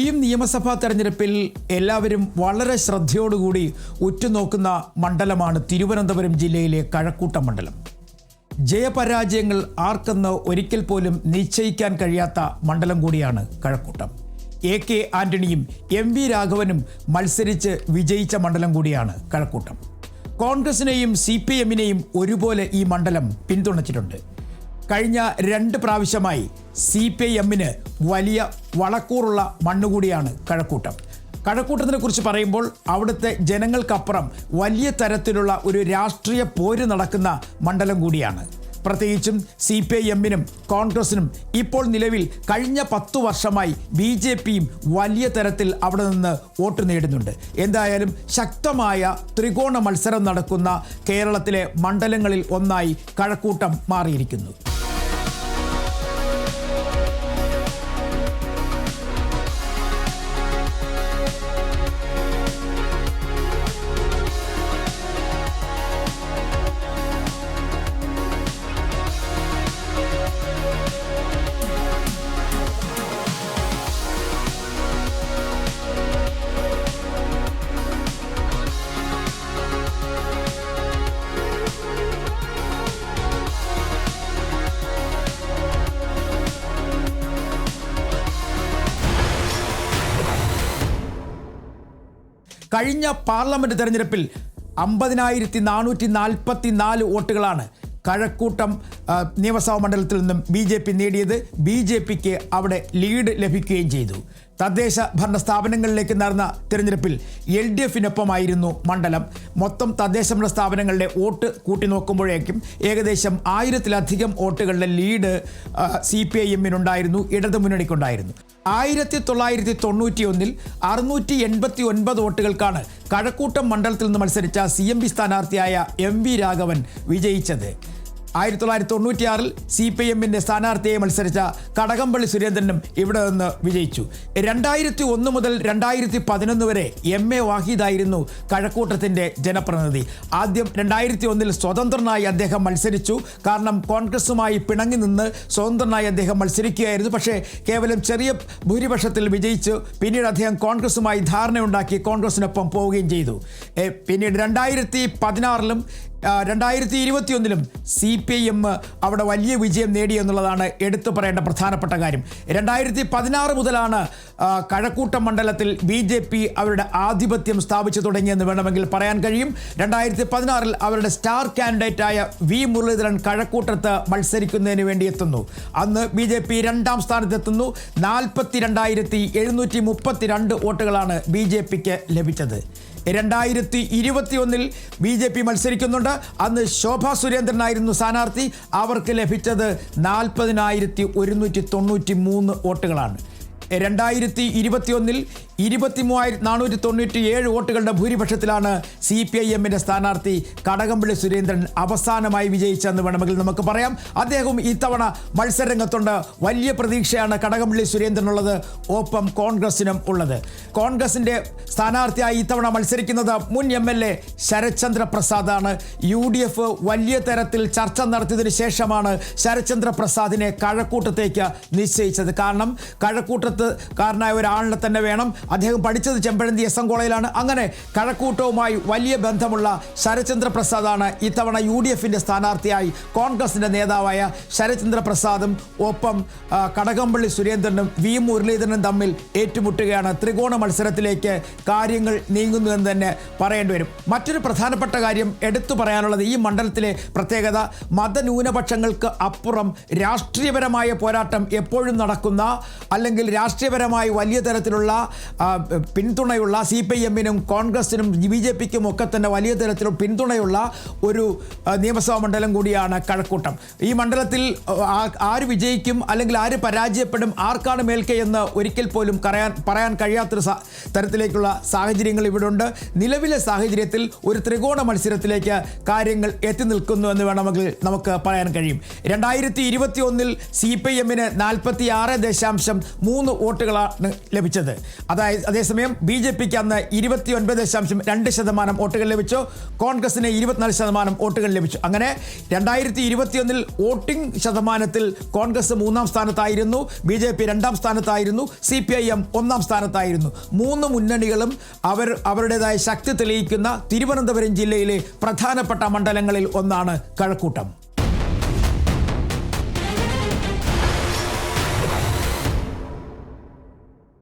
ഈ നിയമസഭാ തെരഞ്ഞെടുപ്പിൽ എല്ലാവരും വളരെ ശ്രദ്ധയോടുകൂടി ഉറ്റുനോക്കുന്ന മണ്ഡലമാണ് തിരുവനന്തപുരം ജില്ലയിലെ കഴക്കൂട്ടം മണ്ഡലം. ജയപരാജയങ്ങൾ ആർക്കെന്ന് ഒരിക്കൽ പോലും നിശ്ചയിക്കാൻ കഴിയാത്ത മണ്ഡലം കൂടിയാണ് കഴക്കൂട്ടം. AK ആന്റണിയും MV രാഘവനും മത്സരിച്ച് വിജയിച്ച മണ്ഡലം കൂടിയാണ് കഴക്കൂട്ടം. കോൺഗ്രസിനെയും CPM-നെയും ഒരുപോലെ ഈ മണ്ഡലം പിന്തുണച്ചിട്ടുണ്ട്. കഴിഞ്ഞ 2 പ്രാവശ്യമായി CPM-ന് വലിയ വളക്കൂറുള്ള മണ്ണുകൂടിയാണ് കഴക്കൂട്ടം. കഴക്കൂട്ടത്തിനെ കുറിച്ച് പറയുമ്പോൾ അവിടുത്തെ ജനങ്ങൾക്കപ്പുറം വലിയ തരത്തിലുള്ള ഒരു രാഷ്ട്രീയ പോര് നടക്കുന്ന മണ്ഡലം കൂടിയാണ്. പ്രത്യേകിച്ചും CPM-നും കോൺഗ്രസിനും ഇപ്പോൾ നിലവിൽ കഴിഞ്ഞ 10 വർഷമായി BJP-യും വലിയ തരത്തിൽ അവിടെ നിന്ന് വോട്ട് നേടുന്നുണ്ട്. എന്തായാലും ശക്തമായ ത്രികോണ മത്സരം നടക്കുന്ന കേരളത്തിലെ മണ്ഡലങ്ങളിൽ ഒന്നായി കഴക്കൂട്ടം മാറിയിരിക്കുന്നു. കഴിഞ്ഞ പാർലമെന്റ് തെരഞ്ഞെടുപ്പിൽ 50,444 വോട്ടുകളാണ് കഴക്കൂട്ടം നിയമസഭാ മണ്ഡലത്തിൽ നിന്നും BJP നേടിയത്. BJPക്ക് അവിടെ ലീഡ് ലഭിക്കുകയും ചെയ്തു. തദ്ദേശ ഭരണ സ്ഥാപനങ്ങളിലേക്ക് നടന്ന തിരഞ്ഞെടുപ്പിൽ LDF-നൊപ്പമായിരുന്നു മണ്ഡലം. മൊത്തം തദ്ദേശ ഭരണ സ്ഥാപനങ്ങളുടെ വോട്ട് കൂട്ടി നോക്കുമ്പോഴേക്കും ഏകദേശം 1000-ലധികം വോട്ടുകളുടെ ലീഡ് CPIM-നുണ്ടായിരുന്നു, ഇടതുമുന്നണിക്കുണ്ടായിരുന്നു. 1991 689 വോട്ടുകൾക്കാണ് കഴക്കൂട്ടം മണ്ഡലത്തിൽ നിന്ന് മത്സരിച്ച CMP സ്ഥാനാർത്ഥിയായ MV രാഘവൻ വിജയിച്ചത്. 1996 CPM-ന്റെ സ്ഥാനാർത്ഥിയെ മത്സരിച്ച കടകംപള്ളി സുരേന്ദ്രനും ഇവിടെ നിന്ന് വിജയിച്ചു. 2001 മുതൽ 2011 വരെ MA വാഹിദായിരുന്നു കഴക്കൂട്ടത്തിൻ്റെ ജനപ്രതിനിധി. ആദ്യം 2001 സ്വതന്ത്രനായി അദ്ദേഹം മത്സരിച്ചു. കാരണം കോൺഗ്രസുമായി പിണങ്ങി നിന്ന് സ്വതന്ത്രനായി അദ്ദേഹം മത്സരിക്കുകയായിരുന്നു. പക്ഷേ കേവലം ചെറിയ ഭൂരിപക്ഷത്തിൽ വിജയിച്ചു. പിന്നീട് അദ്ദേഹം കോൺഗ്രസുമായി ധാരണയുണ്ടാക്കി കോൺഗ്രസിനൊപ്പം പോവുകയും ചെയ്തു. പിന്നീട് 2016-ലും 2021-ലും CPM അവിടെ വലിയ വിജയം നേടി എന്നുള്ളതാണ് എടുത്തു പറയേണ്ട പ്രധാനപ്പെട്ട കാര്യം. 2016 മുതലാണ് കഴക്കൂട്ടം മണ്ഡലത്തിൽ BJP അവരുടെ ആധിപത്യം സ്ഥാപിച്ചു തുടങ്ങിയെന്ന് വേണമെങ്കിൽ പറയാൻ കഴിയും. 2016-ൽ അവരുടെ സ്റ്റാർ കാൻഡിഡേറ്റായ V മുരളീധരൻ കഴക്കൂട്ടത്ത് മത്സരിക്കുന്നതിന് വേണ്ടി എത്തുന്നു. അന്ന് BJP 2ാം സ്ഥാനത്തെത്തുന്നു. 42,732 വോട്ടുകളാണ് BJPക്ക് ലഭിച്ചത്. 2021-ൽ BJP മത്സരിക്കുന്നുണ്ട്. അന്ന് ശോഭാ സുരേന്ദ്രനായിരുന്നു സ്ഥാനാർത്ഥി. അവർക്ക് ലഭിച്ചത് 40,193 വോട്ടുകളാണ്. 2021-ൽ 23,497 വോട്ടുകളുടെ ഭൂരിപക്ഷത്തിലാണ് CPIM-ന്റെ സ്ഥാനാർത്ഥി കടകംപള്ളി സുരേന്ദ്രൻ അവസാനമായി വിജയിച്ചെന്ന് വേണമെങ്കിൽ നമുക്ക് പറയാം. അദ്ദേഹം ഇത്തവണ മത്സരരംഗത്തുണ്ട്. വലിയ പ്രതീക്ഷയാണ് കടകംപള്ളി സുരേന്ദ്രനുള്ളത്, ഒപ്പം കോൺഗ്രസിനും ഉള്ളത്. കോൺഗ്രസിൻ്റെ സ്ഥാനാർത്ഥിയായി ഇത്തവണ മത്സരിക്കുന്നത് മുൻ MLA ശരത്ചന്ദ്ര പ്രസാദാണ്. UDF വലിയ തരത്തിൽ ചർച്ച നടത്തിയതിനു ശേഷമാണ് ശരത്ചന്ദ്ര പ്രസാദിനെ കഴക്കൂട്ടത്തേക്ക് നിശ്ചയിച്ചത്. കാരണം കഴക്കൂട്ടത്തുകാരനായ ഒരാളിനെ തന്നെ വേണം. അദ്ദേഹം പഠിച്ചത് ചെമ്പഴന്തി SM കോളേജിലാണ്. അങ്ങനെ കഴക്കൂട്ടവുമായി വലിയ ബന്ധമുള്ള ശരത്ചന്ദ്ര പ്രസാദാണ് ഇത്തവണ UDF-ന്റെ സ്ഥാനാർത്ഥിയായി കോൺഗ്രസിൻ്റെ നേതാവായ ശരത്ചന്ദ്ര പ്രസാദും ഒപ്പം കടകംപള്ളി സുരേന്ദ്രനും V മുരളീധരനും തമ്മിൽ ഏറ്റുമുട്ടുകയാണ്. ത്രികോണ മത്സരത്തിലേക്ക് കാര്യങ്ങൾ നീങ്ങുന്നുവെന്ന് തന്നെ പറയേണ്ടി വരും. മറ്റൊരു പ്രധാനപ്പെട്ട കാര്യം എടുത്തു പറയാനുള്ളത് ഈ മണ്ഡലത്തിലെ പ്രത്യേകത മതന്യൂനപക്ഷങ്ങൾക്ക് അപ്പുറം രാഷ്ട്രീയപരമായ പോരാട്ടം എപ്പോഴും നടക്കുന്ന, അല്ലെങ്കിൽ രാഷ്ട്രീയപരമായി വലിയ തരത്തിലുള്ള പിന്തുണയുള്ള CPM-നും കോൺഗ്രസിനും BJP-ക്കും ഒക്കെ തന്നെ വലിയ തരത്തിലുള്ള പിന്തുണയുള്ള ഒരു നിയമസഭാ മണ്ഡലം കൂടിയാണ് കഴക്കൂട്ടം. ഈ മണ്ഡലത്തിൽ ആര് വിജയിക്കും അല്ലെങ്കിൽ ആര് പരാജയപ്പെടും, ആർക്കാണ് മേൽക്കൈ എന്ന് ഒരിക്കൽ പോലും പറയാൻ കഴിയാത്തൊരു തരത്തിലേക്കുള്ള സാഹചര്യങ്ങൾ ഇവിടെ ഉണ്ട്. നിലവിലെ സാഹചര്യത്തിൽ ഒരു ത്രികോണ മത്സരത്തിലേക്ക് കാര്യങ്ങൾ എത്തി നിൽക്കുന്നു എന്ന് വേണമെങ്കിൽ നമുക്ക് പറയാൻ കഴിയും. 2021-ൽ CPM-ന് 46.3 വോട്ടുകളാണ് ലഭിച്ചത്. അതായത് അതേസമയം BJPക്ക് അന്ന് 29.2% വോട്ടുകൾ ലഭിച്ചു. കോൺഗ്രസിന് 24% വോട്ടുകൾ ലഭിച്ചു. അങ്ങനെ 2021 വോട്ടിംഗ് ശതമാനത്തിൽ കോൺഗ്രസ് 3-ാം സ്ഥാനത്തായിരുന്നു, BJP 2-ാം സ്ഥാനത്തായിരുന്നു, CPIM 1-ാം സ്ഥാനത്തായിരുന്നു. മൂന്ന് മുന്നണികളും അവരുടേതായ ശക്തി തെളിയിക്കുന്ന തിരുവനന്തപുരം ജില്ലയിലെ പ്രധാനപ്പെട്ട മണ്ഡലങ്ങളിൽ ഒന്നാണ് കഴക്കൂട്ടം.